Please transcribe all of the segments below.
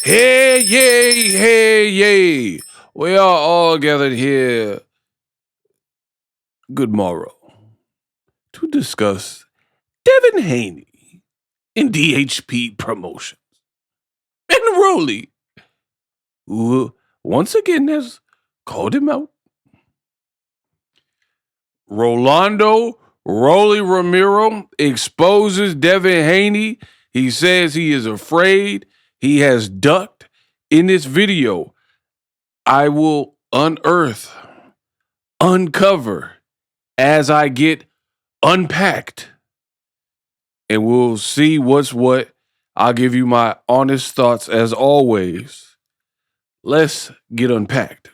Hey, yay, hey, yay. We are all gathered here, good morrow, to discuss Devin Haney in DHP Promotions and Rolly, who once again has called him out. Rolando, Rolly Romero exposes Devin Haney. He says he is afraid. He has ducked. In this video, I will unearth, uncover as I get unpacked. And we'll see what's what. I'll give you my honest thoughts as always. Let's get unpacked.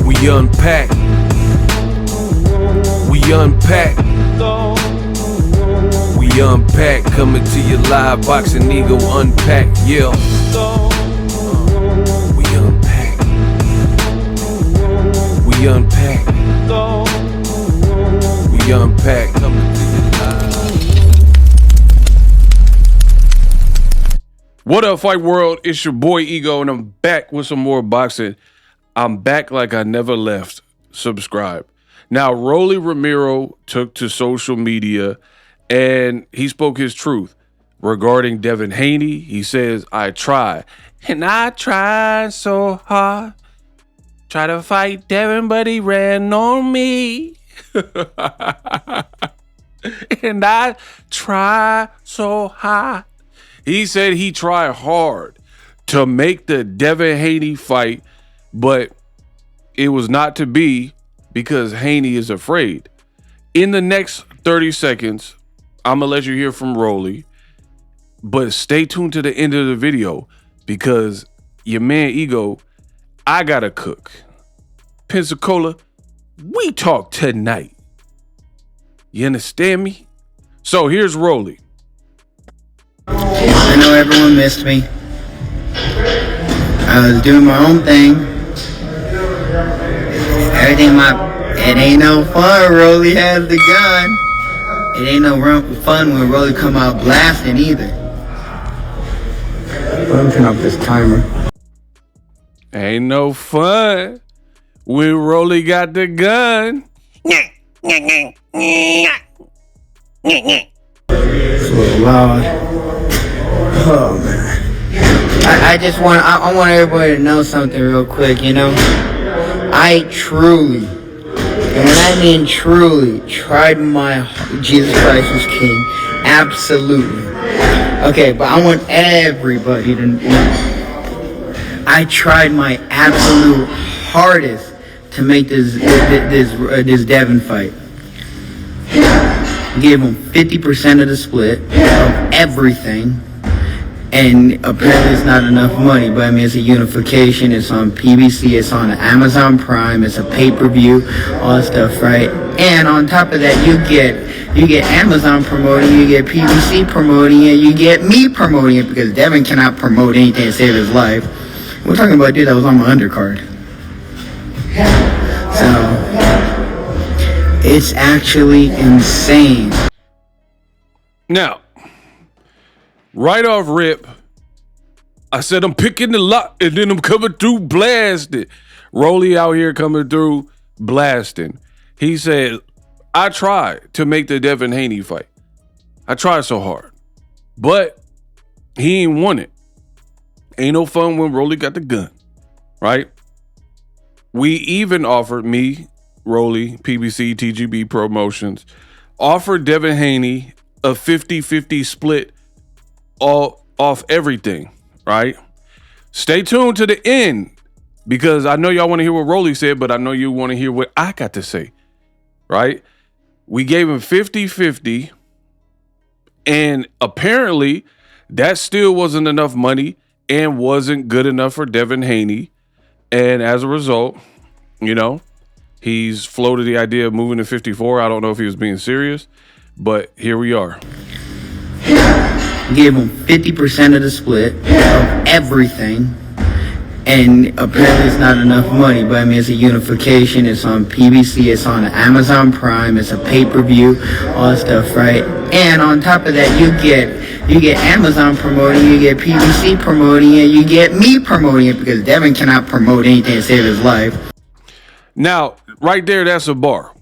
We unpack. We unpack. We unpack. Coming to you live. Boxingego unpack. Yeah. We unpack. We unpack. We unpack. Coming to you live. What up, Fight World? It's your boy Ego, and I'm back with some more boxing. I'm back like I never left. Subscribe. Now, Rolly Romero took to social media and he spoke his truth regarding Devin Haney. He says, I try, and I tried so hard. Try to fight Devin, but he ran on me. And I try so hard. He said he tried hard to make the Devin Haney fight, but it was not to be because Haney is afraid. In the next 30 seconds, I'm going to let you hear from Rolly, but stay tuned to the end of the video because your man Ego, I got to cook. Pensacola, we talk tonight. You understand me? So here's Rolly. I know everyone missed me. I was doing my own thing. It ain't no fun. Rolly has the gun. It ain't no fun when Rolly come out blasting either. Let me turn off this timer. Ain't no fun when Rolly got the gun. It's a little loud. Oh man. I want everybody to know something real quick, you know? I truly, and when I mean truly, tried my Jesus Christ is King. Absolutely. Okay, but I want everybody to know. I tried my absolute hardest to make this Devin fight. Gave him 50% of the split of everything. And apparently it's not enough money, but I mean, it's a unification, it's on PBC, it's on Amazon Prime, it's a pay-per-view, all that stuff, right? And on top of that, you get Amazon promoting, you get PBC promoting it, you get me promoting it, because Devin cannot promote anything to save his life. We're talking about a dude that was on my undercard. So, it's actually insane. Now, right off rip, I said I'm picking the lot, and then I'm coming through blasting. Rolly out here coming through blasting. He said, I tried to make the Devin Haney fight. I tried so hard, but he ain't won it. Ain't no fun when Rolly got the gun, right? We even offered me, Rolly, PBC, TGB Promotions, offered Devin Haney a 50-50 split off everything, right? Stay tuned to the end because I know y'all want to hear what Rolly said, but I know you want to hear what I got to say, right? We gave him 50-50, and apparently that still wasn't enough money and wasn't good enough for Devin Haney. And as a result, you know, he's floated the idea of moving to 54. I don't know if he was being serious, but here we are. Gave him 50% of the split of everything. And apparently it's not enough money, but I mean, it's a unification, it's on PBC, it's on Amazon Prime, it's a pay-per-view, all that stuff, right? And on top of that, you get Amazon promoting, you get PBC promoting it, you get me promoting it, because Devin cannot promote anything to save his life. Now, right there, that's a bar.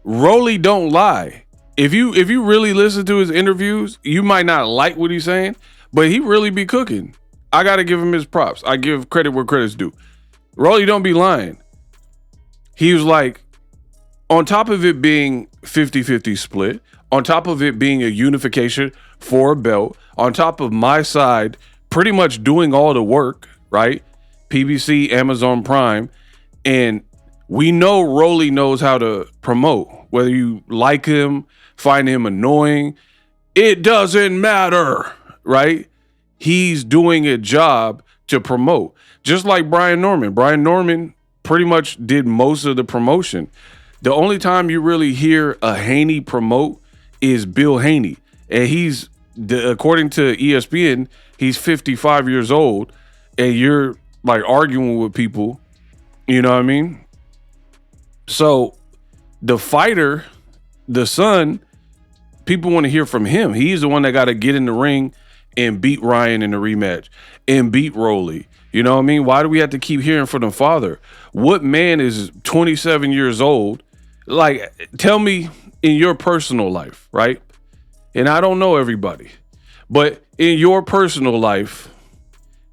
Rolly don't lie. If you really listen to his interviews, you might not like what he's saying, but he really be cooking. I got to give him his props. I give credit where credit's due. Rolly don't be lying. He was like, on top of it being 50-50 split, on top of it being a unification for a belt, on top of my side pretty much doing all the work, right? PBC, Amazon Prime, and we know Rolly knows how to promote. Whether you like him, find him annoying, it doesn't matter, right? He's doing a job to promote. Just like Brian Norman. Brian Norman pretty much did most of the promotion. The only time you really hear a Haney promote is Bill Haney. And he's, according to ESPN, he's 55 years old. And you're like arguing with people, you know what I mean? So the fighter, the son, people want to hear from him. He's the one that got to get in the ring and beat Ryan in the rematch and beat Rolly. You know what I mean? Why do we have to keep hearing from the father? What man is 27 years old? Like, tell me in your personal life, right? And I don't know everybody, but in your personal life,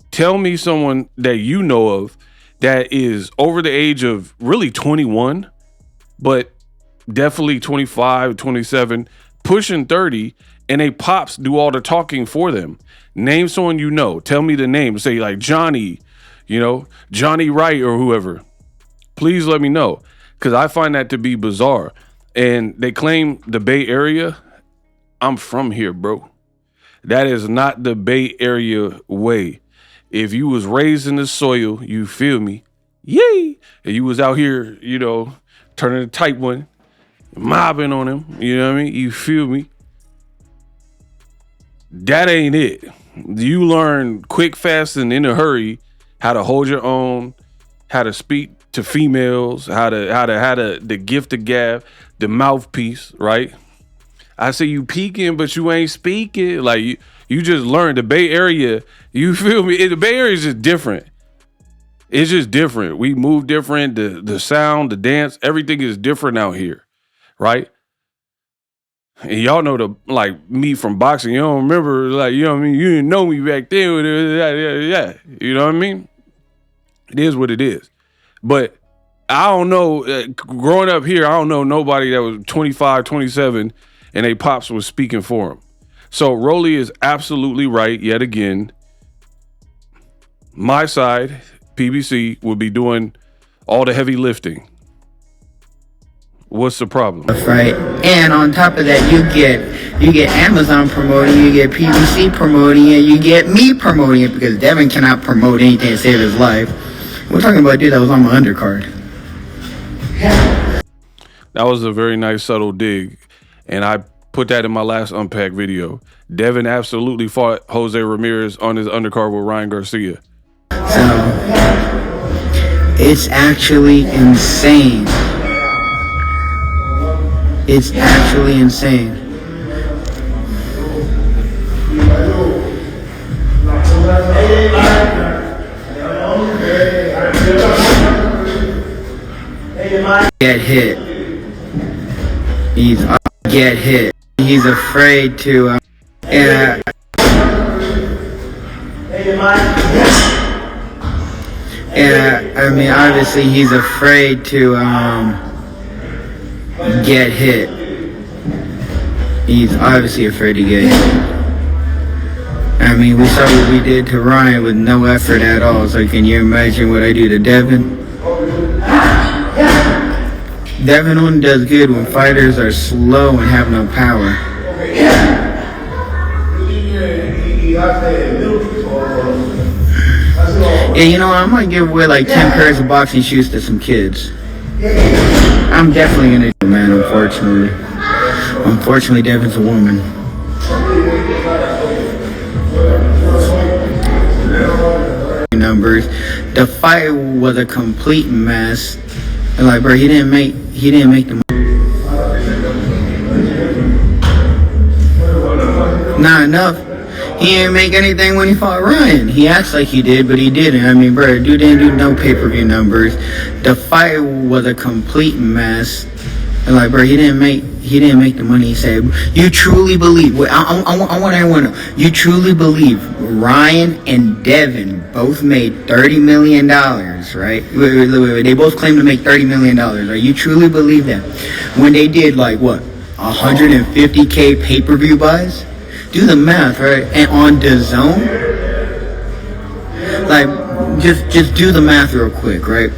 tell me someone that you know of that is over the age of really 21, but definitely 25, 27, pushing 30, and they pops do all the talking for them. Name someone you know. Tell me the name. Say like Johnny, you know, Johnny Wright or whoever. Please let me know, because I find that to be bizarre. And they claim the Bay Area. I'm from here, bro. That is not the Bay Area way. If you was raised in the soil, you feel me? Yay! And you was out here, you know, turning the tight one, mobbing on him, you know what I mean? You feel me? That ain't it. You learn quick, fast, and in a hurry how to hold your own, how to speak to females, how to the gift of gab, the mouthpiece, right? I say you peeking, but you ain't speaking. Like you just learned the Bay Area. You feel me? The Bay Area is just different. It's just different. We move different. The sound, the dance, everything is different out here, right? And y'all know like me from boxing. You don't remember, like, you know what I mean? You didn't know me back then. Yeah. You know what I mean? It is what it is. But I don't know, growing up here, I don't know nobody that was 25, 27, and they pops was speaking for him. So Rolly is absolutely right yet again. My side, PBC, will be doing all the heavy lifting. What's the problem? Right. And on top of that, you get Amazon promoting, you get PBC promoting it, you get me promoting it, because Devin cannot promote anything to save his life. We're talking about a dude that was on my undercard. That was a very nice subtle dig, and I put that in my last Unpacked video. Devin absolutely fought Jose Ramirez on his undercard with Ryan Garcia. So it's actually insane. It's actually insane. Get hit. Get hit. He's afraid to. I mean, obviously, he's afraid to get hit. He's obviously afraid to get hit. I mean, we saw what we did to Ryan with no effort at all. So can you imagine what I do to Devin? Devin only does good when fighters are slow and have no power. Yeah, you know, I might give away like 10 pairs of boxing shoes to some kids. I'm definitely gonna do, man, unfortunately. Unfortunately, Devin's a woman. Numbers. The fight was a complete mess. And like, bro, he didn't make the Not enough. He didn't make anything when he fought Ryan. He acts like he did, but he didn't. I mean, bro, dude didn't do no pay-per-view numbers. The fight was a complete mess. And like, bro, he didn't make the money he said. You truly believe? I want everyone to know. You truly believe Ryan and Devin both made $30 million, right? Wait, they both claim to make $30 million, right? You truly believe that when they did like what 150K pay-per-view buys? Do the math, right? And on DAZN, like, just do the math real quick, right?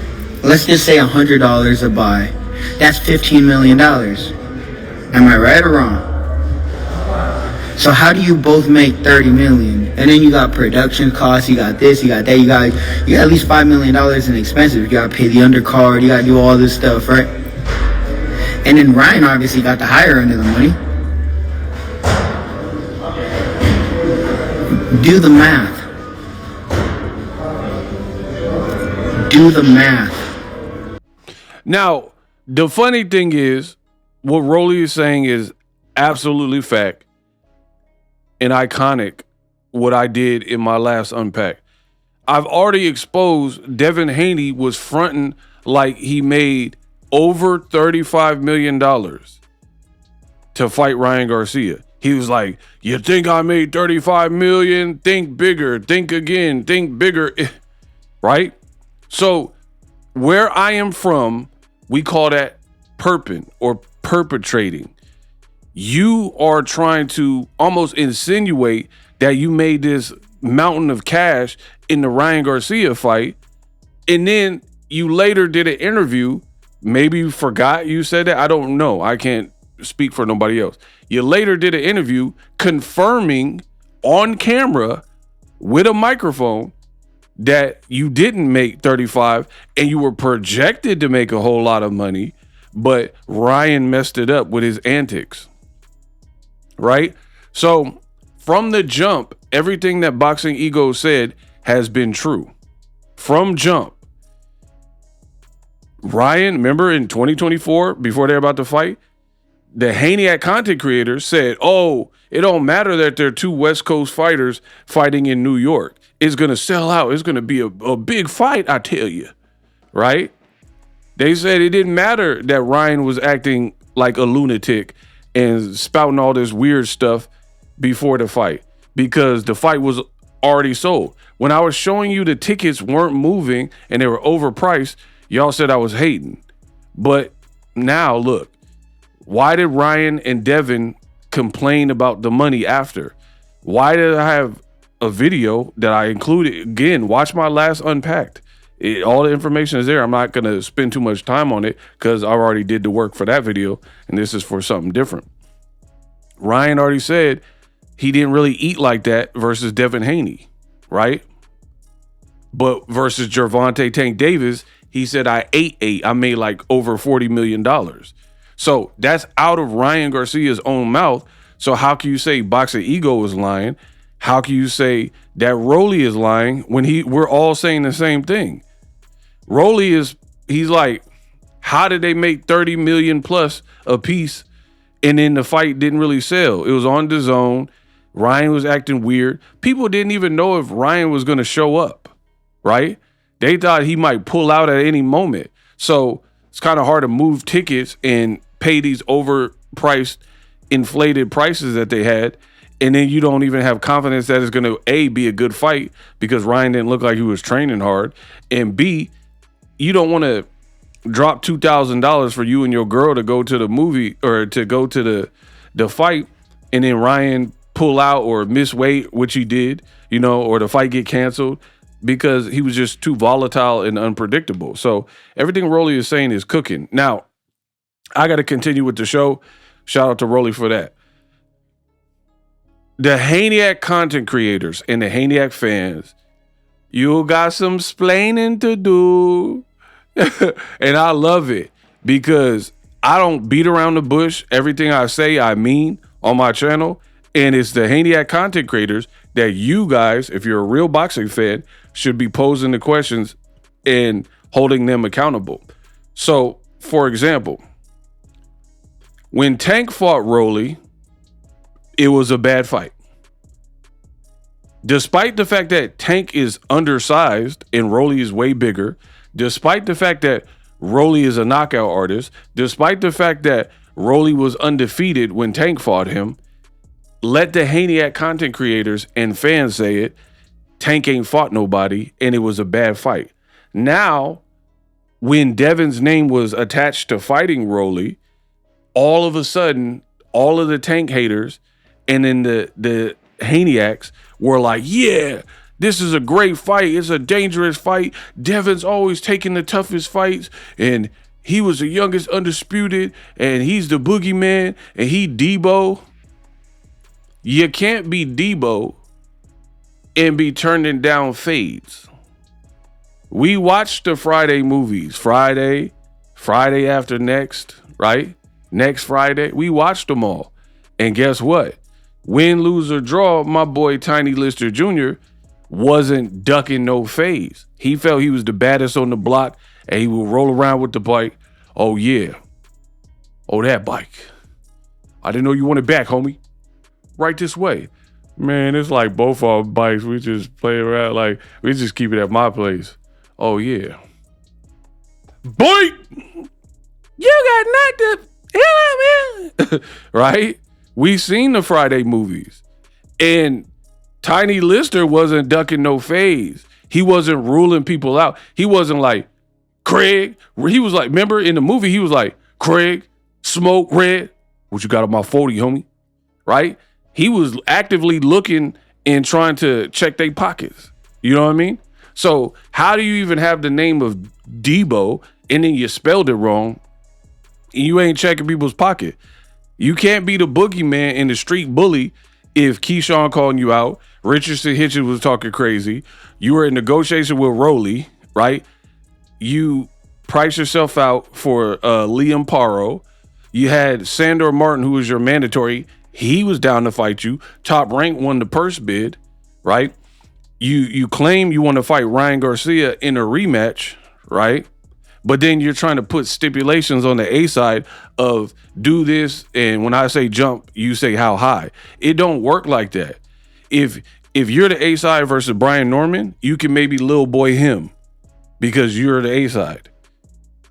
Let's just say $100 a buy. That's $15 million. Am I right or wrong? So how do you both make $30 million? And then you got production costs, you got this, you got that, you got at least $5 million in expenses. You gotta pay the undercard, you gotta do all this stuff, right? And then Ryan obviously got the higher end of the money. Do the math. Do the math. Now, the funny thing is, what Rolly is saying is absolutely fact and iconic, what I did in my last Unpack. I've already exposed Devin Haney was fronting like he made over $35 million to fight Ryan Garcia. He was like, you think I made 35 million? Think bigger, think again, think bigger, right? So where I am from, we call that perping or perpetrating. You are trying to almost insinuate that you made this mountain of cash in the Ryan Garcia fight. And then you later did an interview. Maybe you forgot you said that. I don't know. I can't speak for nobody else. You later did an interview confirming on camera with a microphone that you didn't make 35 and you were projected to make a whole lot of money, but Ryan messed it up with his antics. Right? So from the jump, everything that Boxingego said has been true. From jump. Ryan, remember in 2024, before they're about to fight, the Haney content creators said, oh, it don't matter that they're two West Coast fighters fighting in New York. It's going to sell out. It's going to be a big fight, I tell you. Right? They said it didn't matter that Ryan was acting like a lunatic and spouting all this weird stuff before the fight because the fight was already sold. When I was showing you the tickets weren't moving and they were overpriced, y'all said I was hating. But now, look. Why did Ryan and Devin complain about the money after? Why did I have a video that I included? Again, watch my last Unpacked. All the information is there. I'm not going to spend too much time on it because I already did the work for that video, and this is for something different. Ryan already said he didn't really eat like that versus Devin Haney, right? But versus Gervonta Tank Davis, he said I ate. I made like over $40 million. So that's out of Ryan Garcia's own mouth. So how can you say Boxingego is lying? How can you say that Rolly is lying when we're all saying the same thing? Rolly he's like, how did they make 30 million plus a piece and then the fight didn't really sell? It was on DAZN. Ryan was acting weird. People didn't even know if Ryan was going to show up, right? They thought he might pull out at any moment. So it's kind of hard to move tickets and pay these overpriced, inflated prices that they had. And then you don't even have confidence that it's going to, A, be a good fight because Ryan didn't look like he was training hard. And B, you don't want to drop $2,000 for you and your girl to go to the movie or to go to the fight and then Ryan pull out or miss weight, which he did, or the fight get canceled because he was just too volatile and unpredictable. So everything Rolly is saying is cooking. Now, I got to continue with the show. Shout out to Rolly for that. The Haniac content creators and the Haniac fans, you got some splaining to do. And I love it because I don't beat around the bush. Everything I say, I mean on my channel. And it's the Haniac content creators that you guys, if you're a real boxing fan, should be posing the questions and holding them accountable. So, for example, when Tank fought Rolly, it was a bad fight. Despite the fact that Tank is undersized and Rolly is way bigger, despite the fact that Rolly is a knockout artist, despite the fact that Rolly was undefeated when Tank fought him, let the Haney content creators and fans say it, Tank ain't fought nobody and it was a bad fight. Now, when Devin's name was attached to fighting Rolly, all of a sudden, all of the Tank haters and then the Haneyacks were like, yeah, this is a great fight. It's a dangerous fight. Devin's always taking the toughest fights, and he was the youngest undisputed, and he's the boogeyman, and he Debo. You can't be Debo and be turning down fades. We watched the Friday movies. Friday after next, right? Next Friday. We watched them all. And guess what? Win, lose, or draw, my boy Tiny Lister Jr. wasn't ducking no fades. He felt he was the baddest on the block, and he would roll around with the bike. Oh, yeah. Oh, that bike. I didn't know you wanted back, homie. Right this way. Man, it's like both our bikes. We just play around like, we just keep it at my place. Oh, yeah. Boy! You got knocked the hell out, man. Right? We seen the Friday movies, and Tiny Lister wasn't ducking no fades. He wasn't ruling people out. He wasn't like, Craig. He was like, remember in the movie, he was like, Craig, Smoke, Red, what you got on my 40, homie? Right? He was actively looking and trying to check their pockets. You know what I mean? So how do you even have the name of Debo and then you spelled it wrong and you ain't checking people's pocket? You can't be the boogeyman and the street bully if Keyshawn calling you out, Richardson Hitchens was talking crazy, you were in negotiation with Rolly, right? You priced yourself out for Liam Paro. You had Sandor Martin, who was your mandatory. He was down to fight you. Top Rank won the purse bid, right? You claim you want to fight Ryan Garcia in a rematch, right? But then you're trying to put stipulations on the A side of do this, and when I say jump, you say how high. It don't work like that. If you're the A side versus Brian Norman, you can maybe little boy him because you're the A side,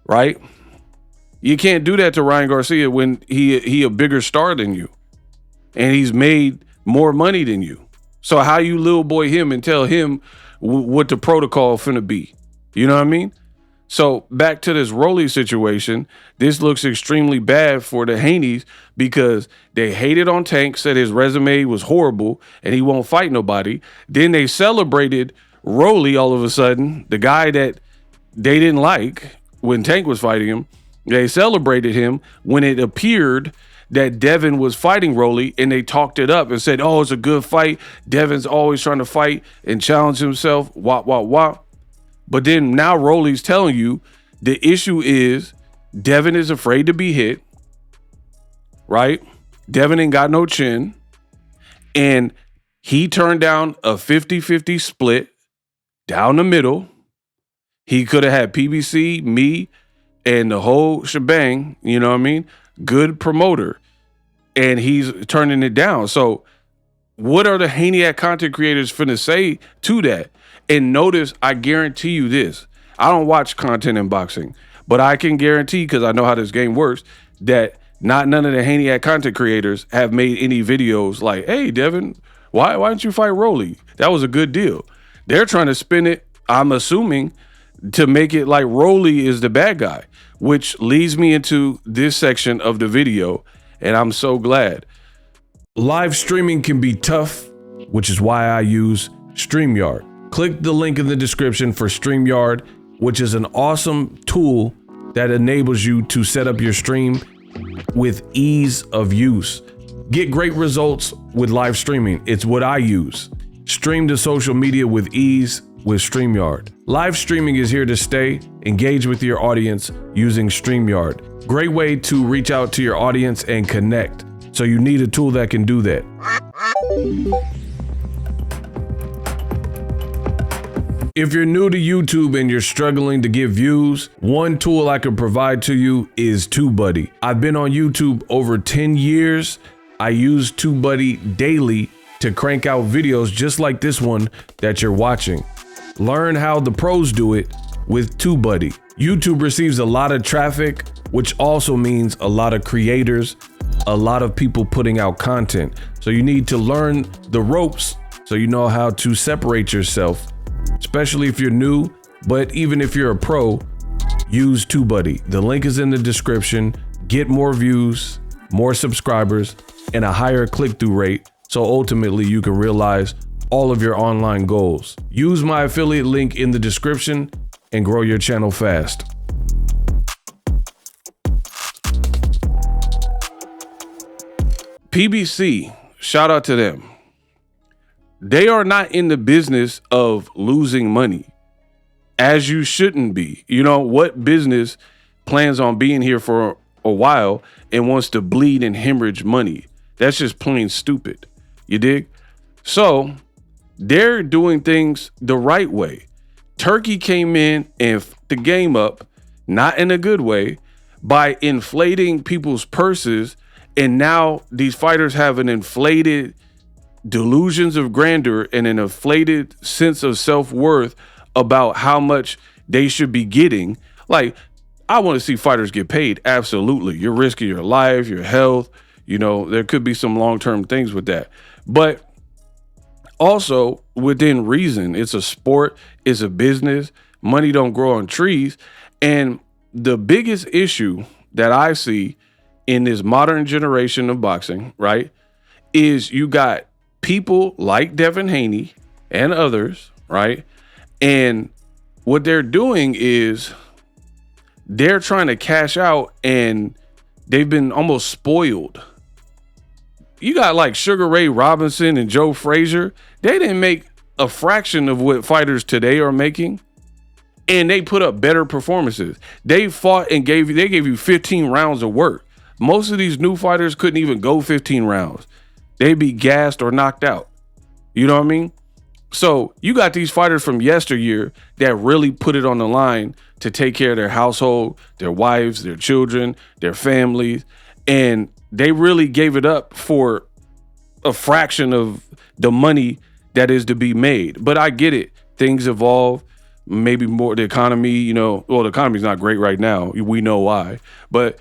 right? You can't do that to Ryan Garcia when he a bigger star than you, and he's made more money than you. So how you little boy him and tell him what the protocol finna be? You know what I mean? So back to this Rolly situation, this looks extremely bad for the Haneys because they hated on Tank, said his resume was horrible and he won't fight nobody. Then they celebrated Rolly all of a sudden, the guy that they didn't like when Tank was fighting him. They celebrated him when it appeared that Devin was fighting Rolly, and they talked it up and said, oh, it's a good fight. Devin's always trying to fight and challenge himself, wah, wah, wah. But then now Rolly's telling you the issue is Devin is afraid to be hit, right? Devin ain't got no chin. And he turned down a 50-50 split down the middle. He could have had PBC, me, and the whole shebang, you know what I mean? Good promoter. And he's turning it down. So what are the Haney content creators finna say to that? And notice, I guarantee you this. I don't watch content in boxing, but I can guarantee, because I know how this game works, that none of the Haney content creators have made any videos like, hey, Devin, why didn't you fight Rolly? That was a good deal. They're trying to spin it, I'm assuming, to make it like Rolly is the bad guy, which leads me into this section of the video, and I'm so glad. Live streaming can be tough, which is why I use StreamYard. Click the link in the description for StreamYard, which is an awesome tool that enables you to set up your stream with ease of use. Get great results with live streaming. It's what I use. Stream to social media with ease with StreamYard. Live streaming is here to stay. Engage with your audience using StreamYard. Great way to reach out to your audience and connect. So you need a tool that can do that. If you're new to YouTube and you're struggling to get views, one tool I can provide to you is TubeBuddy. I've been on YouTube over 10 years. I use TubeBuddy daily to crank out videos just like this one that you're watching. Learn how the pros do it with TubeBuddy. YouTube receives a lot of traffic, which also means a lot of creators, a lot of people putting out content. So you need to learn the ropes so you know how to separate yourself, especially if you're new, but even if you're a pro, use TubeBuddy. The link is in the description. Get more views, more subscribers, and a higher click-through rate, so ultimately you can realize all of your online goals. Use my affiliate link in the description and grow your channel fast. PBC, shout out to them. They are not in the business of losing money, as you shouldn't be. You know, what business plans on being here for a while and wants to bleed and hemorrhage money? That's just plain stupid. You dig? So they're doing things the right way. Turkey came in and f***ed the game up, not in a good way, by inflating people's purses. And now these fighters have an inflated delusions of grandeur and an inflated sense of self-worth about how much they should be getting. Like, I want to see fighters get paid. Absolutely. You're risking your life, your health. You know, there could be some long-term things with that. But also within reason. It's a sport. It's a business. Money don't grow on trees. And the biggest issue that I see in this modern generation of boxing, right, is you got people like Devin Haney and others, right? And what they're doing is they're trying to cash out, and they've been almost spoiled. You got like Sugar Ray Robinson and Joe Frazier. They didn't make a fraction of what fighters today are making, and they put up better performances. They fought and gave you 15 rounds of work. Most of these new fighters couldn't even go 15 rounds. They'd be gassed or knocked out. You know what I mean? So you got these fighters from yesteryear that really put it on the line to take care of their household, their wives, their children, their families, and they really gave it up for a fraction of the money that is to be made. But I get it. Things evolve. Maybe more the economy, you know, well, the economy's not great right now. We know why. But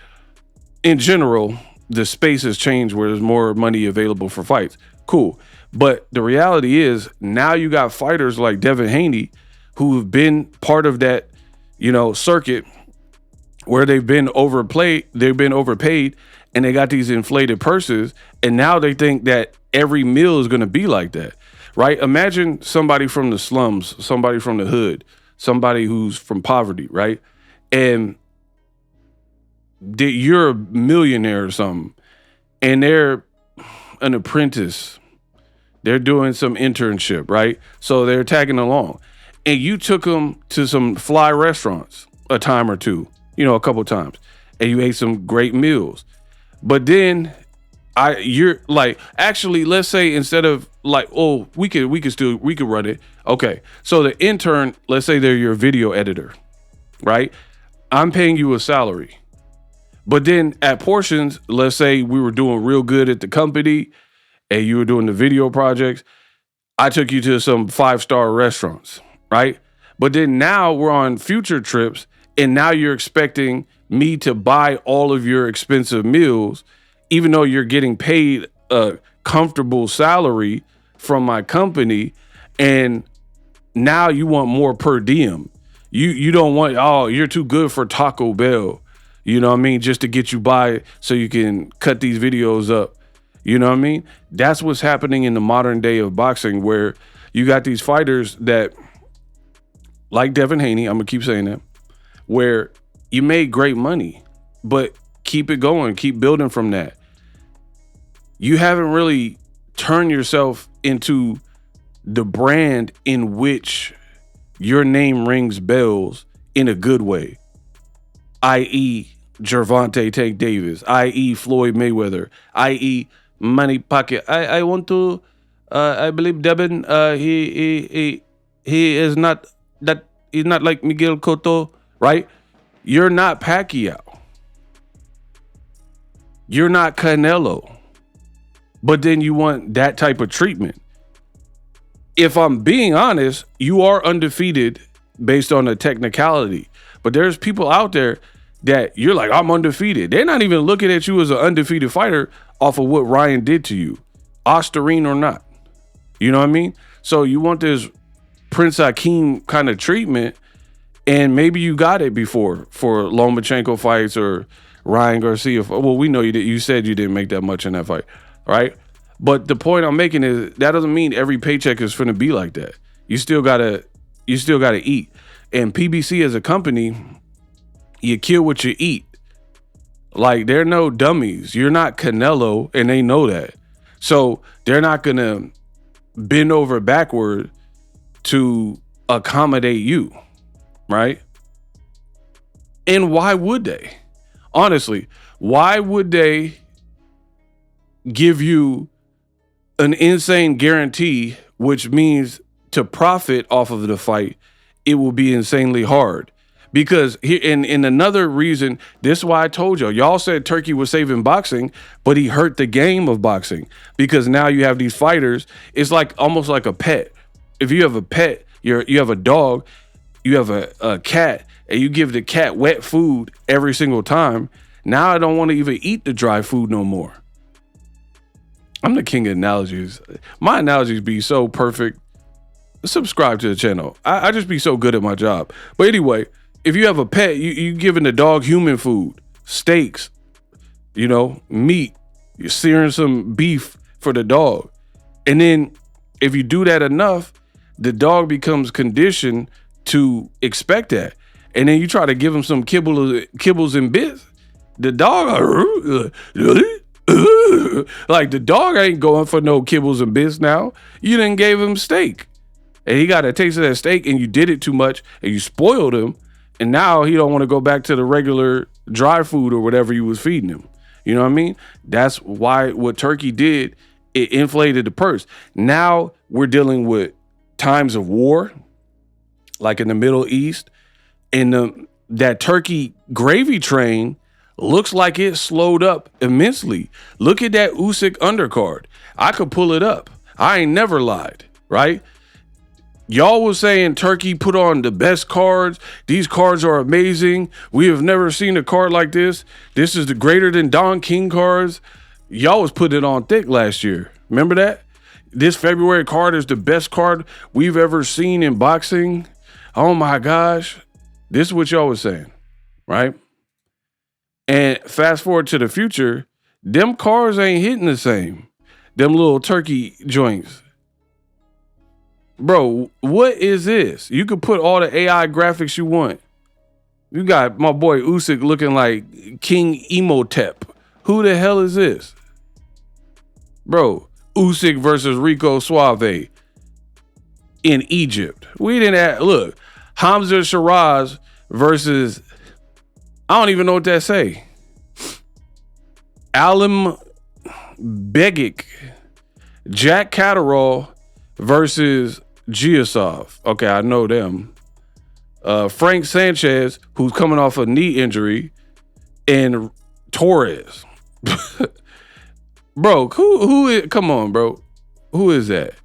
in general, the space has changed where there's more money available for fights. Cool. But the reality is now you got fighters like Devin Haney who have been part of that, you know, circuit where they've been overpaid, and they got these inflated purses. And now they think that every meal is going to be like that, right? Imagine somebody from the slums, somebody from the hood, somebody who's from poverty, right? And you're a millionaire or something, and they're an apprentice. They're doing some internship, right? So they're tagging along. And you took them to some fly restaurants a time or two, you know, a couple times, and you ate some great meals. But then you're like, actually, let's say instead of like, oh, we could run it. Okay. So the intern, let's say they're your video editor, right? I'm paying you a salary. But then at portions, let's say we were doing real good at the company and you were doing the video projects. I took you to some 5-star restaurants, right? But then now we're on future trips, and now you're expecting me to buy all of your expensive meals, even though you're getting paid a comfortable salary from my company. And now you want more per diem. You don't want, oh, you're too good for Taco Bell. You know what I mean? Just to get you by so you can cut these videos up. You know what I mean? That's what's happening in the modern day of boxing, where you got these fighters that, like Devin Haney, I'm going to keep saying that, where you made great money, but keep it going, keep building from that. You haven't really turned yourself into the brand in which your name rings bells in a good way, i.e. Gervonta Tank Davis, i.e. Floyd Mayweather, i.e. Manny Pacquiao. I want to, I believe Devin, he is not that, he's not like Miguel Cotto, right? You're not Pacquiao. You're not Canelo. but then you want that type of treatment. If I'm being honest, you are undefeated based on a technicality. But there's people out there that you're like, I'm undefeated. They're not even looking at you as an undefeated fighter off of what Ryan did to you, Osterine or not. You know what I mean? So you want this Prince Hakeem kind of treatment, and maybe you got it before for Lomachenko fights or Ryan Garcia. Well, we know you did. You said you didn't make that much in that fight, right? But the point I'm making is that doesn't mean every paycheck is finna be like that. You still gotta eat. And PBC as a company, you kill what you eat. Like, they're no dummies. You're not Canelo, and they know that. So they're not gonna bend over backward to accommodate you, right? And why would they? Honestly, why would they give you an insane guarantee, which means to profit off of the fight, it will be insanely hard? Because here, in another reason, this is why I told y'all said Turkey was saving boxing, but he hurt the game of boxing, because now you have these fighters. It's like almost like a pet. If you have a pet, you have a dog, you have a cat, and you give the cat wet food every single time. Now I don't want to even eat the dry food no more. I'm the king of analogies. My analogies be so perfect. Subscribe to the channel. I just be so good at my job. But anyway, if you have a pet, you giving the dog human food, steaks, meat. You're searing some beef for the dog. And then if you do that enough, the dog becomes conditioned to expect that. And then you try to give him some kibbles and bits. The dog, like, the dog ain't going for no kibbles and bits now. You done gave him steak. And he got a taste of that steak, and you did it too much, and you spoiled him. And now he don't want to go back to the regular dry food or whatever you was feeding him. You know what I mean? That's why what Turkey did, it inflated the purse. Now we're dealing with times of war, like in the Middle East, and that Turkey gravy train looks like it slowed up immensely. Look at that Usyk undercard. I could pull it up. I ain't never lied, right? Y'all was saying Turkey put on the best cards. These cards are amazing. We have never seen a card like this. This is the greater than Don King cards. Y'all was putting it on thick last year. Remember that? This February card is the best card we've ever seen in boxing. Oh my gosh. This is what y'all was saying, right? And fast forward to the future, them cars ain't hitting the same. Them little Turkey joints. Bro, what is this? You could put all the AI graphics you want. You got my boy Usyk looking like King Emotep. Who the hell is this? Bro, Usyk versus Rico Suave in Egypt. We didn't have, look, Hamza Shiraz versus, I don't even know what that say. Alim Begic, Jack Catterall versus Giasov. Okay, I know them. Frank Sanchez, who's coming off a knee injury, and Torres. Bro, who is, come on, bro. Who is that?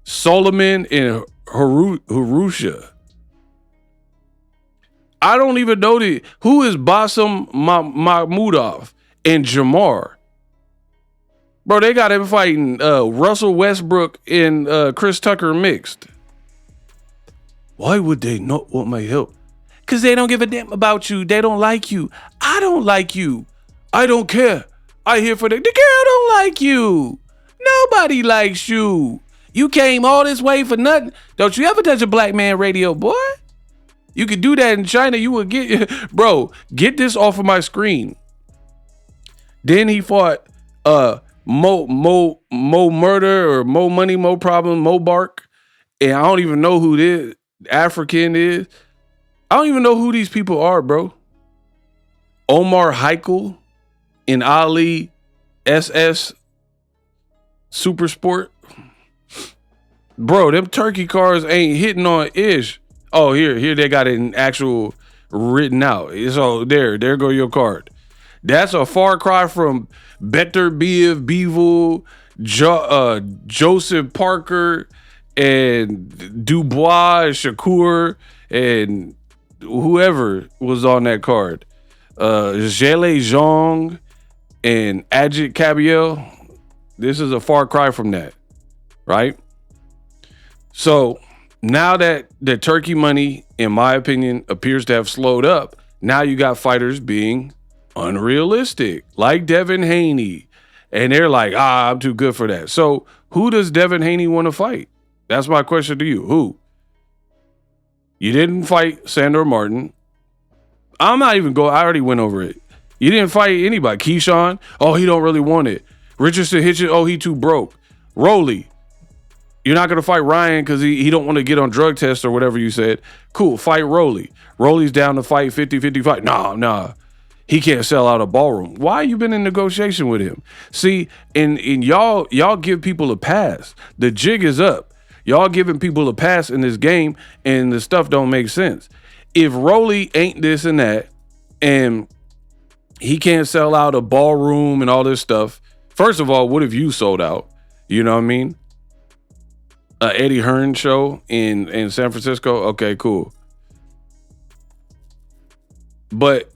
Solomon and Harusha. I don't even know who is Bassam Mahmudov and Jamar. Bro, they got him fighting Russell Westbrook and Chris Tucker mixed. Why would they not want my help? Because they don't give a damn about you. They don't like you. I don't like you. I don't care. I here for the girl don't like you. Nobody likes you. You came all this way for nothing. Don't you ever touch a black man radio, boy. You could do that in China. You would get, bro, get this off of my screen. Then he fought Mo Murder or Mo Money, Mo Problem, Mo Bark. And I don't even know who this African is. I don't even know who these people are, bro. Omar Heikel and Ali SS Super Sport. Bro, them Turkey cars ain't hitting on ish. Oh, here they got it in actual written out. So there go your card. That's a far cry from Better Biev, Bevel, Joseph Parker and Dubois and Shakur and whoever was on that card. Zhele Zhong and Ajit Kabiel. This is a far cry from that, right? So now that the Turkey money, in my opinion, appears to have slowed up, now you got fighters being unrealistic, like Devin Haney. And they're like, I'm too good for that. So who does Devin Haney want to fight? That's my question to you. Who? You didn't fight Sandor Martin. I'm not even going. I already went over it. You didn't fight anybody. Keyshawn, he don't really want it. Richardson Hitchens, he too broke. Rolly, you're not going to fight Ryan because he don't want to get on drug tests or whatever you said. Cool, fight Rolly. Rolly's down to fight 50-50 fight. Nah. He can't sell out a ballroom. Why you been in negotiation with him? See, and y'all give people a pass. The jig is up. Y'all giving people a pass in this game, and the stuff don't make sense. If Rolly ain't this and that, and he can't sell out a ballroom and all this stuff, first of all, what if you sold out? You know what I mean? Eddie Hearn show in San Francisco? Okay, cool. But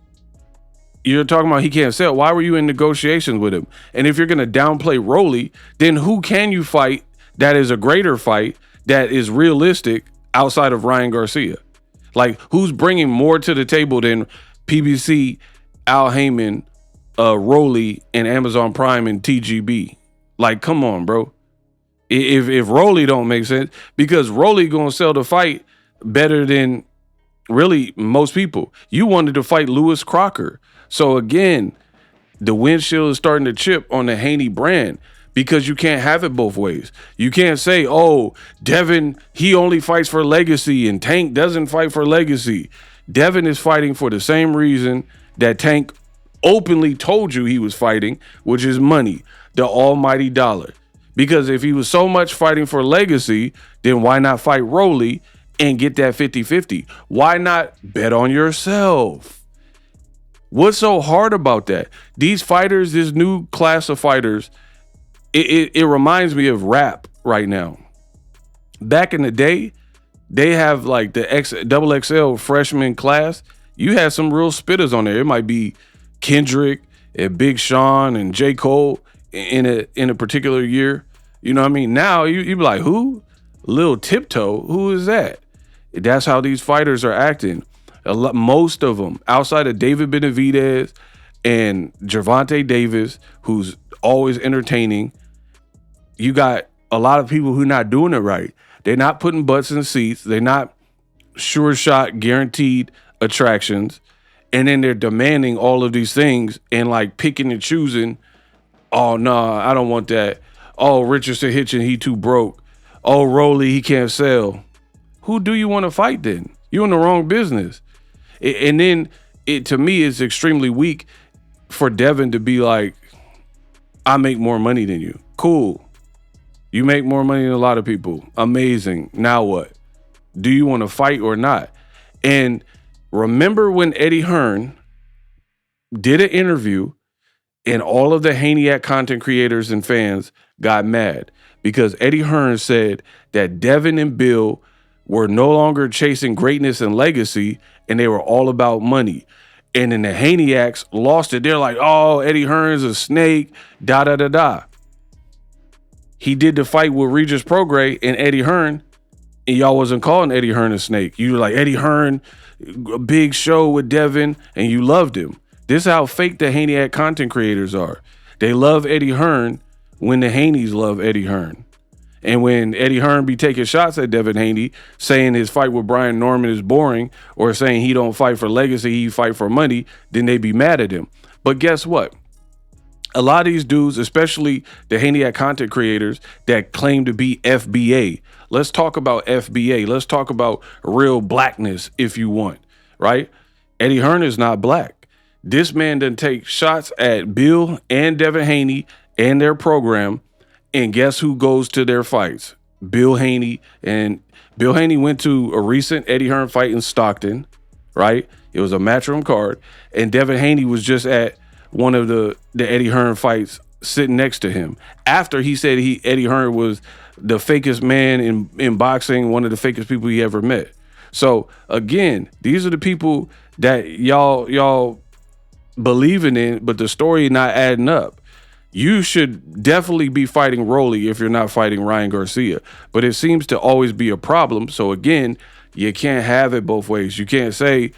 you're talking about he can't sell. Why were you in negotiations with him? And if you're going to downplay Rolly, then who can you fight that is a greater fight that is realistic outside of Ryan Garcia? Like, who's bringing more to the table than PBC, Al Heyman, Rolly, and Amazon Prime and TGB? Like, come on, bro. If Rolly don't make sense, because Rolly gonna sell the fight better than really most people. You wanted to fight Lewis Crocker. So again, the windshield is starting to chip on the Haney brand because you can't have it both ways. You can't say, Devin, he only fights for legacy and Tank doesn't fight for legacy. Devin is fighting for the same reason that Tank openly told you he was fighting, which is money, the almighty dollar. Because if he was so much fighting for legacy, then why not fight Rolly and get that 50-50? Why not bet on yourself? What's so hard about that? These fighters, this new class of fighters, it reminds me of rap right now. Back in the day, they have like the XXL freshman class. You had some real spitters on there. It might be Kendrick and Big Sean and J. Cole in a particular year. You know what I mean? Now you be like, who? Lil Tiptoe? Who is that? That's how these fighters are acting. Most of them, outside of David Benavidez and Gervonta Davis, who's always entertaining, you got a lot of people who are not doing it right. They're not putting butts in seats. They're not sure shot, guaranteed attractions. And then they're demanding all of these things and like picking and choosing. Oh, no, I don't want that. Oh, Richardson Hitchens, he too broke. Oh, Rolly, he can't sell. Who do you want to fight then? You're in the wrong business. And then to me, it's extremely weak for Devin to be like, I make more money than you. Cool. You make more money than a lot of people. Amazing. Now what? Do you want to fight or not? And remember when Eddie Hearn did an interview and all of the Haney content creators and fans got mad because Eddie Hearn said that Devin and Bill were no longer chasing greatness and legacy, and they were all about money. And then the Haneyacks lost it. They're like, oh, Eddie Hearn's a snake, da-da-da-da. He did the fight with Regis Prograis and Eddie Hearn, and y'all wasn't calling Eddie Hearn a snake. You were like, Eddie Hearn, a big show with Devin, and you loved him. This is how fake the Haney content creators are. They love Eddie Hearn when the Haneys love Eddie Hearn. And when Eddie Hearn be taking shots at Devin Haney, saying his fight with Brian Norman is boring, or saying he don't fight for legacy, he fight for money, then they be mad at him. But guess what? A lot of these dudes, especially the Haney content creators that claim to be FBA. Let's talk about FBA. Let's talk about real blackness if you want, right? Eddie Hearn is not black. This man done take shots at Bill and Devin Haney and their program. And guess who goes to their fights? Bill Haney. And Bill Haney went to a recent Eddie Hearn fight in Stockton, right? It was a matchroom card. And Devin Haney was just at one of the Eddie Hearn fights sitting next to him after he said Eddie Hearn was the fakest man in boxing, one of the fakest people he ever met. So again, these are the people that y'all believing in, but the story not adding up. You should definitely be fighting Rolly if you're not fighting Ryan Garcia. But it seems to always be a problem. So again, you can't have it both ways. You can't say,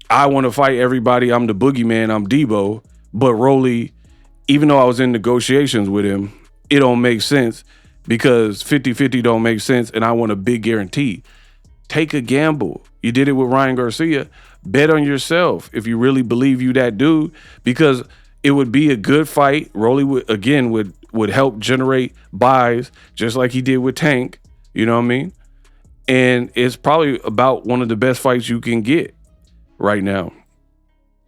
I want to fight everybody. I'm the boogeyman. I'm Debo. But Rolly, even though I was in negotiations with him, it don't make sense because 50-50 don't make sense. And I want a big guarantee. Take a gamble. You did it with Ryan Garcia. Bet on yourself if you really believe you that dude, because it would be a good fight. Rolly would help generate buys just like he did with Tank. You know what I mean? And it's probably about one of the best fights you can get right now.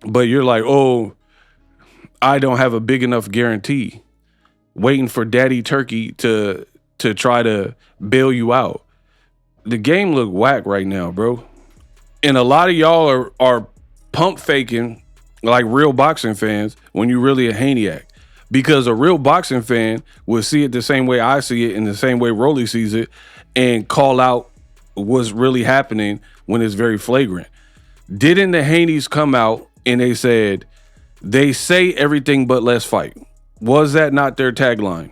But you're like, oh, I don't have a big enough guarantee. Waiting for Daddy Turkey to try to bail you out. The game look whack right now, bro. And a lot of y'all are pump faking like real boxing fans when you really a Haney-ac. Because a real boxing fan will see it the same way I see it and the same way Rolly sees it and call out what's really happening when it's very flagrant. Didn't the Haneys come out and they said, they say everything but let's fight? Was that not their tagline?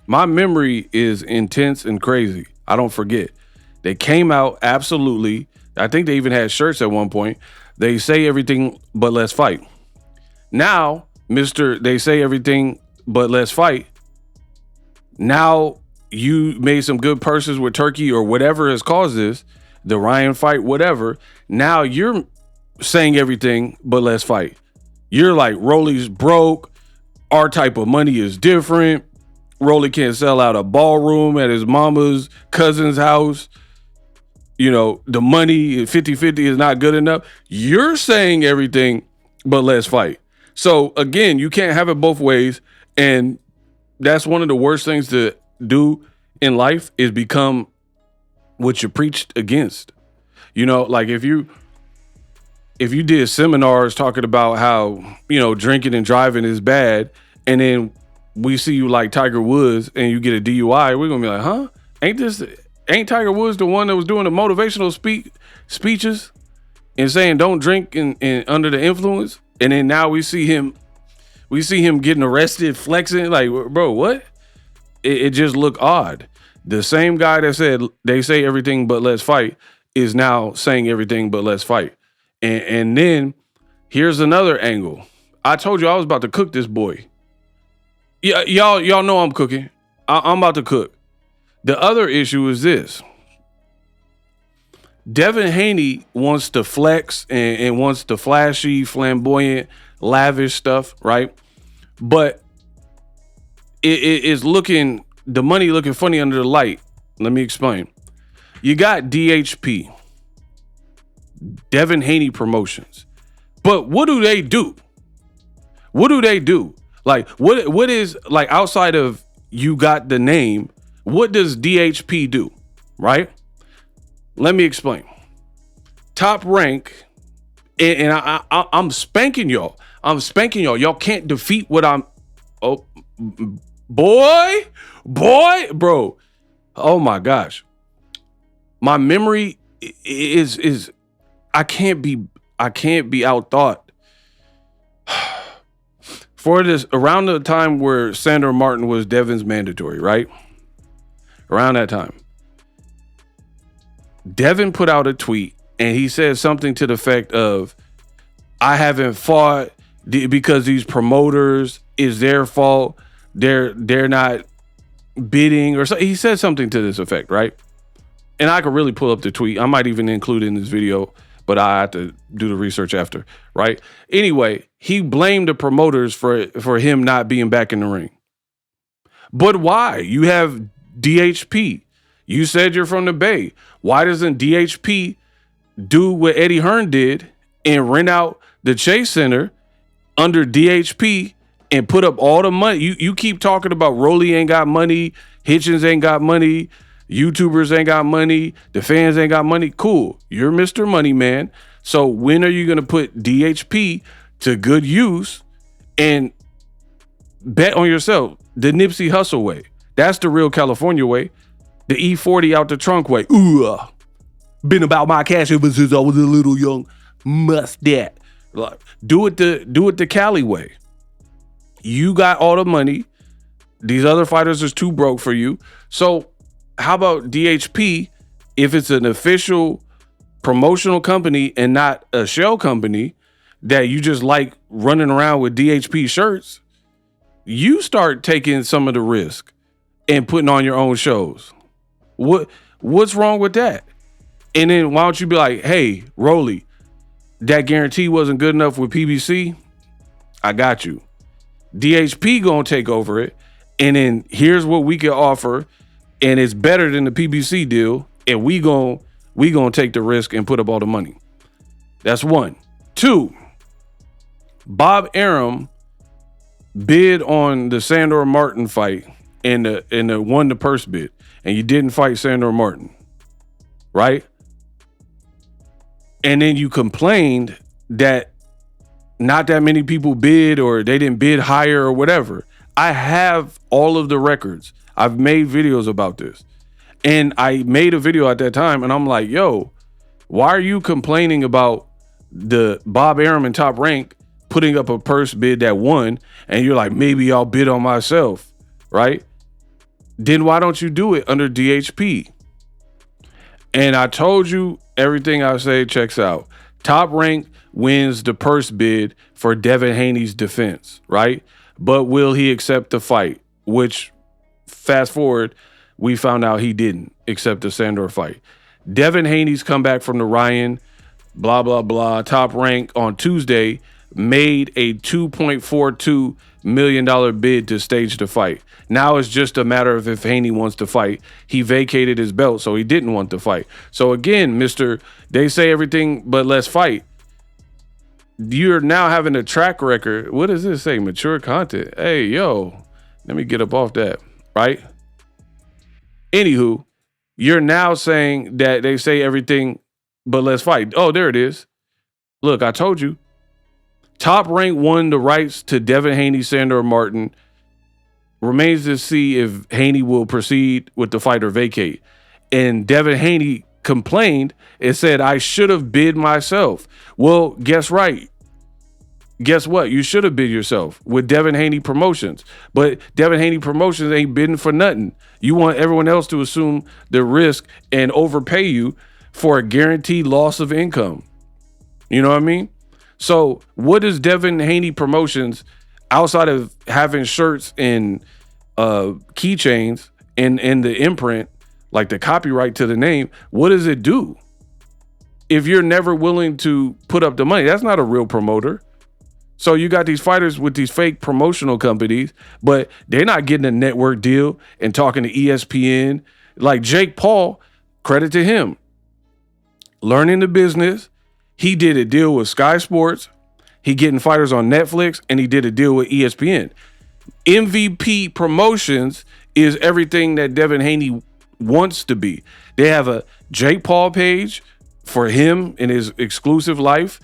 My memory is intense and crazy. I don't forget. They came out, absolutely. I think they even had shirts at one point. They say everything but let's fight. Now, they say everything but let's fight. Now you made some good purses with Turkey or whatever has caused this, the Ryan fight, whatever. Now you're saying everything but let's fight. You're like, Rolly's broke. Our type of money is different. Rolly can't sell out a ballroom at his mama's cousin's house. You know, the money 50-50 is not good enough. You're saying everything but let's fight. So again, you can't have it both ways. And that's one of the worst things to do in life is become what you preached against. You know, like if you did seminars talking about how, you know, drinking and driving is bad, and then we see you like Tiger Woods and you get a DUI, we're gonna be like, huh? Ain't Tiger Woods the one that was doing the motivational speeches and saying don't drink and under the influence? And then now we see him getting arrested, flexing. Like, bro, what? It just looked odd. The same guy that said they say everything but let's fight is now saying everything but let's fight. And then here's another angle. I told you I was about to cook this boy. Yeah, y'all know I'm cooking. I'm about to cook. The other issue is this. Devin Haney wants to flex and wants the flashy, flamboyant, lavish stuff, right? But it is the money looking funny under the light. Let me explain. You got DHP, Devin Haney Promotions. But what do they do? What do they do? Like, what is, like, outside of you got the name, what does DHP do, right? Let me explain. Top Rank, and I'm spanking y'all. Y'all can't defeat what I'm, boy, bro. Oh my gosh. My memory is I can't be outthought. For this, around the time where Sandra Martin was Devin's mandatory, right? Around that time, Devin put out a tweet and he said something to the effect of, I haven't fought because these promoters, is their fault. They're not bidding or so. He said something to this effect, right? And I could really pull up the tweet. I might even include it in this video, but I have to do the research after, right? Anyway, he blamed the promoters for him not being back in the ring. But why? You have DHP. You said you're from the Bay. Why doesn't DHP do what Eddie Hearn did and rent out the Chase Center under DHP and put up all the money? You keep talking about Rolly ain't got money, Hitchens ain't got money, YouTubers ain't got money, the fans ain't got money. Cool. You're Mr. Money Man. So when are you going to put DHP to good use and Bet on yourself. The Nipsey Hussle way. That's the real California way. The E40 out the trunk way. Ooh, been about my cash ever since I was a little young. Must that. Like, do it the Cali way. You got all the money. These other fighters is too broke for you. So how about DHP? If it's an official promotional company and not a shell company that you just like running around with DHP shirts, you start taking some of the risk and putting on your own shows. What's wrong with that? And then why don't you be like, hey, Rolly, that guarantee wasn't good enough with PBC. I got you. DHP gonna take over it. And then here's what we can offer. And it's better than the PBC deal. And we gonna take the risk and put up all the money. That's one. Two, Bob Arum bid on the Sandor Martin fight and won the purse bid. And you didn't fight Sandor Martin. Right? And then you complained that not that many people bid or they didn't bid higher or whatever. I have all of the records. I've made videos about this. And I made a video at that time and I'm like, yo, why are you complaining about the Bob Arum and Top Rank putting up a purse bid that won? And you're like, maybe I'll bid on myself, right? Then why don't you do it under DHP? And I told you everything I say checks out. Top Rank wins the purse bid for Devin Haney's defense, right? But will he accept the fight? Which, fast forward, we found out he didn't accept the Sandor fight. Devin Haney's come back from the Ryan, blah, blah, blah. Top Rank on Tuesday made a $2.42 million bid to stage the fight. Now it's just a matter of if Haney wants to fight. He vacated his belt, so he didn't want to fight. So again, they say everything but let's fight. You're now having a track record. What does this say? Mature content. Hey, yo, let me get up off that, right? Anywho, you're now saying that they say everything but let's fight. Oh, there it is. Look, I told you. Top Rank won the rights to Devin Haney, Sandor Martin. Remains to see if Haney will proceed with the fight or vacate. And Devin Haney complained and said, I should have bid myself. Well, guess what? You should have bid yourself with Devin Haney Promotions. But Devin Haney Promotions ain't bidding for nothing. You want everyone else to assume the risk and overpay you for a guaranteed loss of income. You know what I mean? So what is Devin Haney Promotions outside of having shirts and keychains and the imprint, like the copyright to the name? What does it do? If you're never willing to put up the money, that's not a real promoter. So you got these fighters with these fake promotional companies, but they're not getting a network deal and talking to ESPN. Like Jake Paul, credit to him. Learning the business. He did a deal with Sky Sports. He getting fighters on Netflix, and he did a deal with ESPN. MVP Promotions is everything that Devin Haney wants to be. They have a Jake Paul page for him in his exclusive life,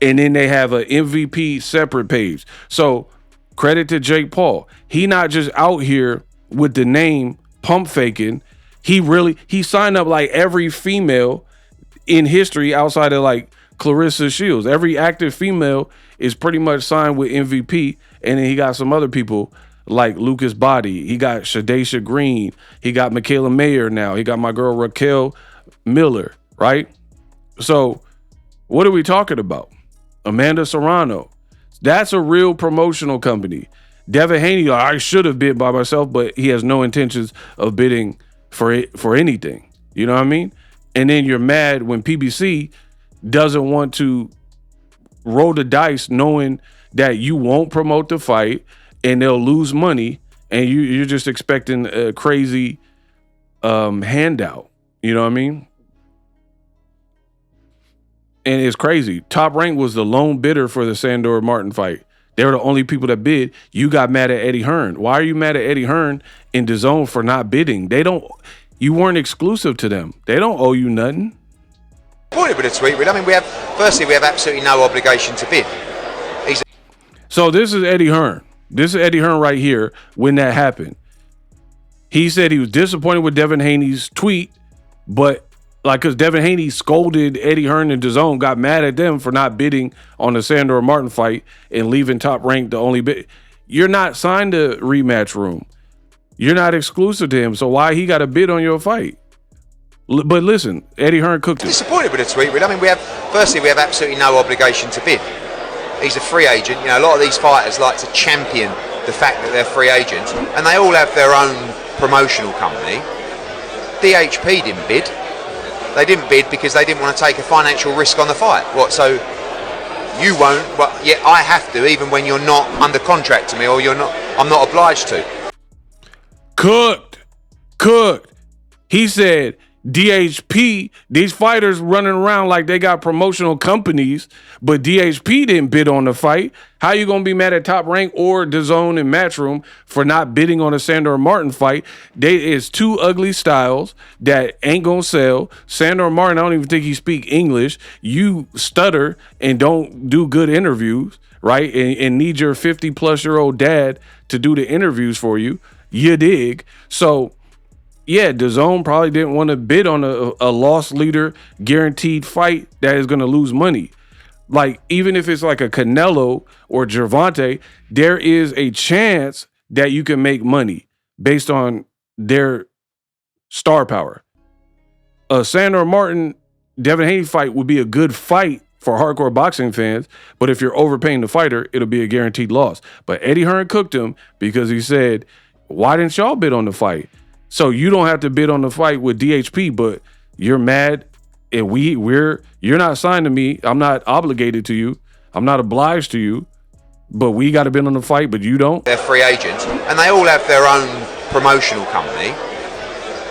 and then they have a MVP separate page. So credit to Jake Paul. He not just out here with the name pump faking. He signed up like every female in history outside of like Clarissa Shields. Every active female is pretty much signed with MVP. And then he got some other people like Lucas Body. He got Shadesha Green. He got Michaela Mayer now. He got my girl Raquel Miller, right? So what are we talking about? Amanda Serrano. That's a real promotional company. Devin Haney, I should have bid by myself, but he has no intentions of bidding for anything. You know what I mean? And then you're mad when PBC doesn't want to roll the dice knowing that you won't promote the fight and they'll lose money, and you're just expecting a crazy handout. You know what I mean? And it's crazy. Top Rank was the lone bidder for the Sandor Martin fight. They were the only people that bid. You got mad at Eddie Hearn. Why are you mad at Eddie Hearn in DAZN for not bidding? You weren't exclusive to them. They don't owe you nothing. Point with a tweet, I mean, we have absolutely no obligation to bid. So this is Eddie Hearn. This is Eddie Hearn right here when that happened. He said he was disappointed with Devin Haney's tweet, but because Devin Haney scolded Eddie Hearn and DAZN, got mad at them for not bidding on the Sandor Martin fight and leaving Top Rank the only bid. You're not signed to Rematch Room. You're not exclusive to him, so why he got to bid on your fight? But listen, Eddie Hearn cooked it. Disappointed with the tweet, really. I mean, we have absolutely no obligation to bid. He's a free agent. You know, a lot of these fighters like to champion the fact that they're free agents, and they all have their own promotional company. DHP didn't bid. They didn't bid because they didn't want to take a financial risk on the fight. What? So you won't, but yet I have to, even when you're not under contract to me, or I'm not obliged to. Cooked. He said DHP, these fighters running around like they got promotional companies, but DHP didn't bid on the fight. How you gonna be mad at Top Rank or DAZN and Matchroom for not bidding on a Sandor Martin fight? It's two ugly styles that ain't gonna sell. Sandor Martin, I don't even think he speak English. You stutter and don't do good interviews, right? And need your 50-plus-year-old dad to do the interviews for you. You dig? So yeah, DAZN probably didn't want to bid on a loss leader guaranteed fight that is going to lose money. Like, even if it's like a Canelo or Gervonta, there is a chance that you can make money based on their star power. A Sandor Martin, Devin Haney fight would be a good fight for hardcore boxing fans, but if you're overpaying the fighter, it'll be a guaranteed loss. But Eddie Hearn cooked him because he said, why didn't y'all bid on the fight? So you don't have to bid on the fight with DHP, but you're mad and you're not signed to me. I'm not obligated to you. I'm not obliged to you, but we got to bid on the fight, but you don't. They're free agents and they all have their own promotional company.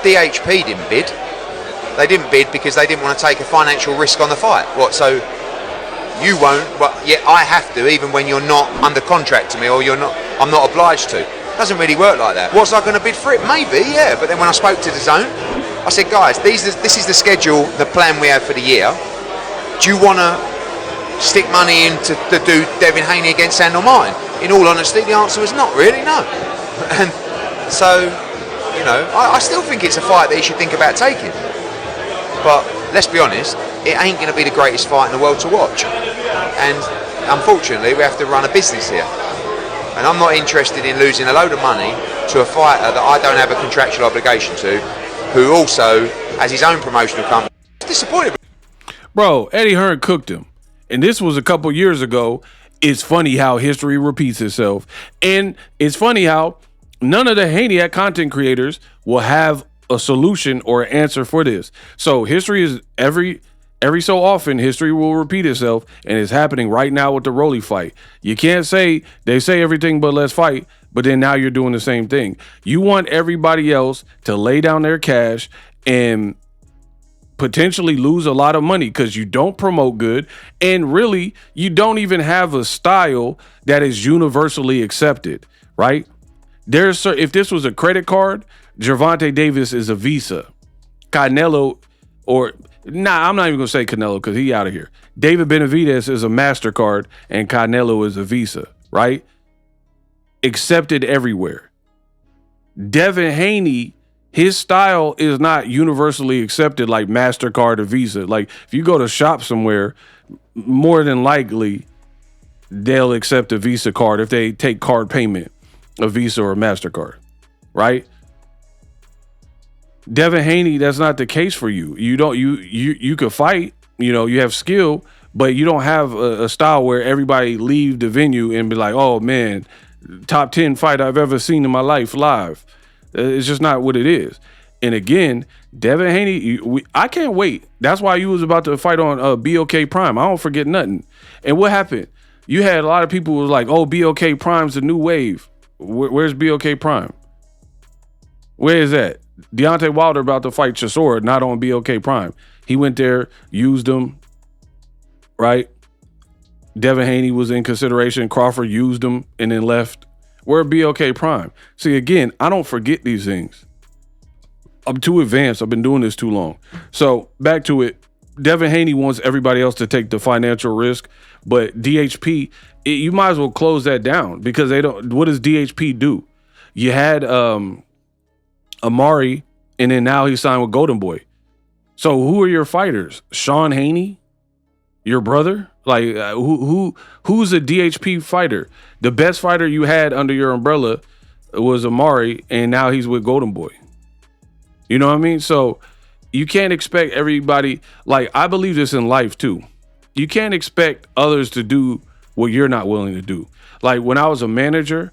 DHP didn't bid. They didn't bid because they didn't want to take a financial risk on the fight. What? So you won't, but yet I have to, even when you're not under contract to me, or I'm not obliged to. Doesn't really work like that. Was I going to bid for it? Maybe, yeah. But then when I spoke to DAZN, I said, guys, this is the schedule, the plan we have for the year. Do you want to stick money in to do Devin Haney against Sandor Martin? In all honesty, the answer was not really, no. And so, you know, I still think it's a fight that he should think about taking. But let's be honest, it ain't going to be the greatest fight in the world to watch. And unfortunately, we have to run a business here. And I'm not interested in losing a load of money to a fighter that I don't have a contractual obligation to, who also has his own promotional company. Disappointed. Bro, Eddie Hearn cooked him. And this was a couple years ago. It's funny how history repeats itself. And it's funny how none of the Haney content creators will have a solution or an answer for this. So history is every so often, history will repeat itself, and it's happening right now with the Rolly fight. You can't say, they say everything but let's fight, but then now you're doing the same thing. You want everybody else to lay down their cash and potentially lose a lot of money because you don't promote good, and really, you don't even have a style that is universally accepted, right? If this was a credit card, Gervonta Davis is a Visa. Canelo, I'm not even going to say Canelo because he out of here. David Benavidez is a MasterCard and Canelo is a Visa, right? Accepted everywhere. Devin Haney, his style is not universally accepted like MasterCard or Visa. Like, if you go to shop somewhere, more than likely, they'll accept a Visa card if they take card payment, a Visa or a MasterCard, right? Devin Haney, that's not the case for you. You could fight, you have skill, but you don't have a style where everybody leave the venue and be like, oh man, top 10 fight I've ever seen in my life live. It's just not what it is. And again, Devin Haney, I can't wait. That's why you was about to fight on BOK Prime. I don't forget nothing. And what happened? You had a lot of people who was like, oh, BOK Prime's the new wave. Where's BOK Prime? Where is that? Deontay Wilder about to fight Chisora, not on BOK Prime. He went there, used him, right? Devin Haney was in consideration. Crawford used him and then left. Where BOK Prime? See, again, I don't forget these things. I'm too advanced. I've been doing this too long. So back to it. Devin Haney wants everybody else to take the financial risk, but DHP, you might as well close that down because they don't. What does DHP do? You had Amari, and then now he signed with Golden Boy. So who are your fighters? Sean Haney, your brother? Like who's a DHP fighter? The best fighter you had under your umbrella was Amari, and now he's with Golden Boy. You know what I mean? So you can't expect everybody. Like, I believe this in life too. You can't expect others to do what you're not willing to do. Like, when I was a manager,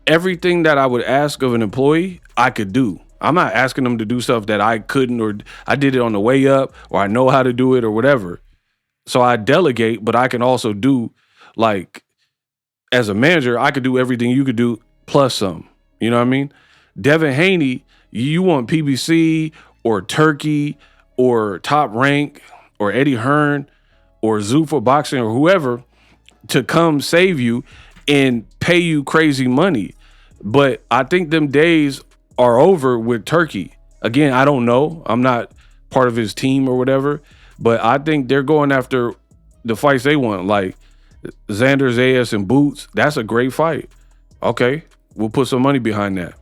everything that I would ask of an employee, I could do. I'm not asking them to do stuff that I couldn't, or I did it on the way up, or I know how to do it, or whatever. So I delegate, but I can also do, like, as a manager, I could do everything you could do plus some. You know what I mean? Devin Haney, you want PBC or Turkey or Top Rank or Eddie Hearn or Zuffa Boxing or whoever to come save you and pay you crazy money. But I think them days are over with Turkey. Again, I don't know. I'm not part of his team or whatever, but I think they're going after the fights they want, like Xander Zayas and Boots. That's a great fight. Okay, we'll put some money behind that.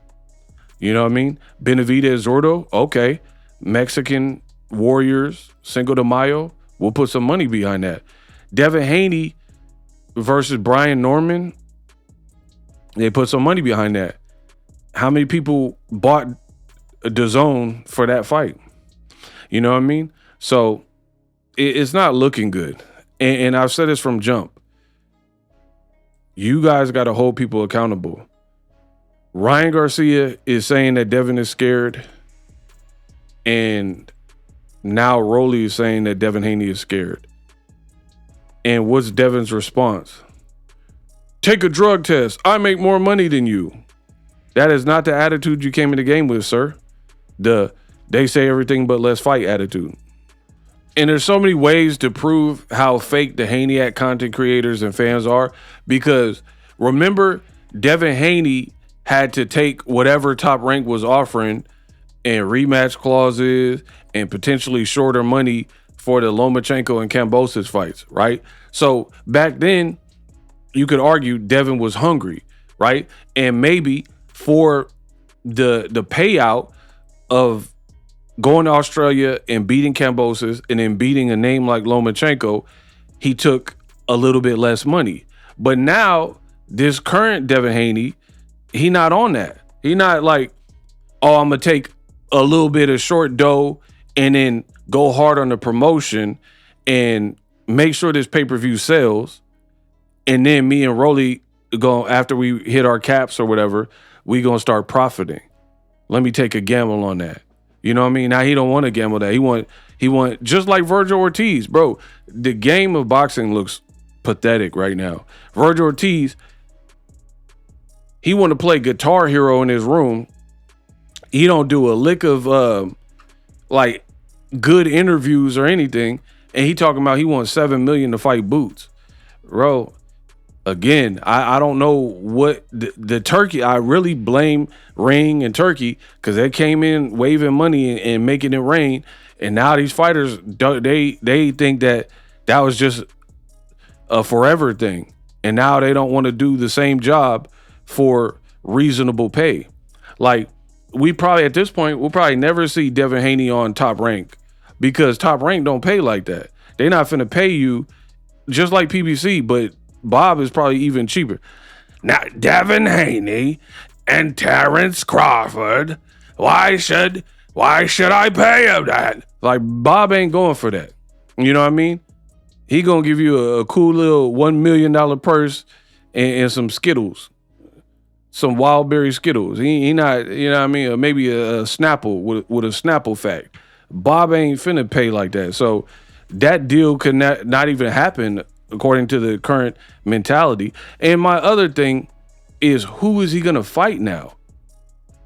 You know what I mean? Benavidez Zordo. Okay. Mexican Warriors, Cinco de Mayo. We'll put some money behind that. Devin Haney versus Brian Norman. They put some money behind that. How many people bought DAZN for that fight? You know what I mean? So it's not looking good. And I've said this from jump. You guys got to hold people accountable. Ryan Garcia is saying that Devin is scared. And now Rolly is saying that Devin Haney is scared. And what's Devin's response? Take a drug test. I make more money than you. That is not the attitude you came in the game with, sir. They say everything but let's fight attitude. And there's so many ways to prove how fake the Haney content creators and fans are, because remember, Devin Haney had to take whatever Top Rank was offering and rematch clauses and potentially shorter money for the Lomachenko and Kambosos fights, right? So back then, you could argue Devin was hungry, right? And maybe for the payout of going to Australia and beating Kambosos and then beating a name like Lomachenko, he took a little bit less money. But now, this current Devin Haney, he not on that. He not like, oh, I'm going to take a little bit of short dough and then go hard on the promotion and make sure this pay-per-view sells. And then me and Rolly, after we hit our caps or whatever, we going to start profiting. Let me take a gamble on that. You know what I mean? Now he don't want to gamble that. He want just like Virgil Ortiz, bro. The game of boxing looks pathetic right now. Virgil Ortiz, he want to play Guitar Hero in his room. He don't do a lick of like good interviews or anything, and he talking about he wants $7 million to fight Boots, bro. Again, I don't know what the Turkey. I really blame Ring and Turkey because they came in waving money and making it rain, and now these fighters they think that was just a forever thing, and now they don't want to do the same job for reasonable pay. Like, we probably at this point we'll probably never see Devin Haney on Top Rank because Top Rank don't pay like that. They not finna pay you just like PBC, but Bob is probably even cheaper. Now, Devin Haney and Terrence Crawford, why should I pay him that? Like, Bob ain't going for that. You know what I mean? He gonna give you a cool little $1 million purse and some Skittles, some Wildberry Skittles. He not, you know what I mean? Or maybe a Snapple with a Snapple fact. Bob ain't finna pay like that. So that deal could not even happen according to the current mentality. And my other thing is, who is he going to fight now?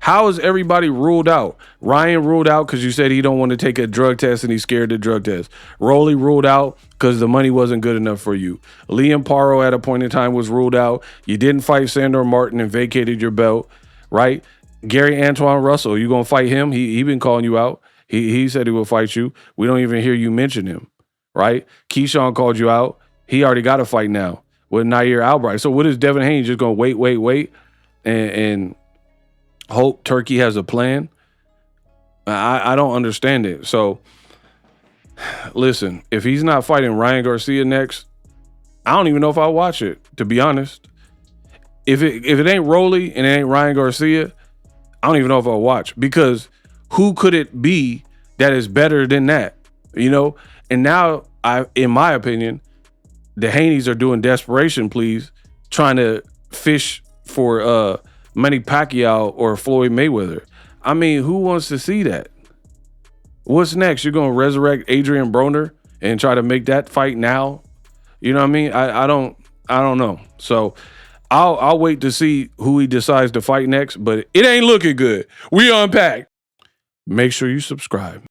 How is everybody ruled out? Ryan ruled out because you said he don't want to take a drug test and he's scared to drug test. Rolly ruled out because the money wasn't good enough for you. Liam Paro at a point in time was ruled out. You didn't fight Sandor Martin and vacated your belt, right? Gary Antoine Russell, you going to fight him? He been calling you out. He said he will fight you. We don't even hear you mention him, right? Keyshawn called you out. He already got a fight now with Nair Albright. So what is Devin Haney just going to wait, and hope Turkey has a plan? I don't understand it. So listen, if he's not fighting Ryan Garcia next, I don't even know if I'll watch it, to be honest. If it ain't Rolly and it ain't Ryan Garcia, I don't even know if I'll watch, because who could it be that is better than that? You know? And now, in my opinion, the Haneys are doing desperation pleas, trying to fish for Manny Pacquiao or Floyd Mayweather. I mean, who wants to see that? What's next? You're going to resurrect Adrian Broner and try to make that fight now? You know what I mean? I don't know. So I'll wait to see who he decides to fight next, but it ain't looking good. We unpacked. Make sure you subscribe.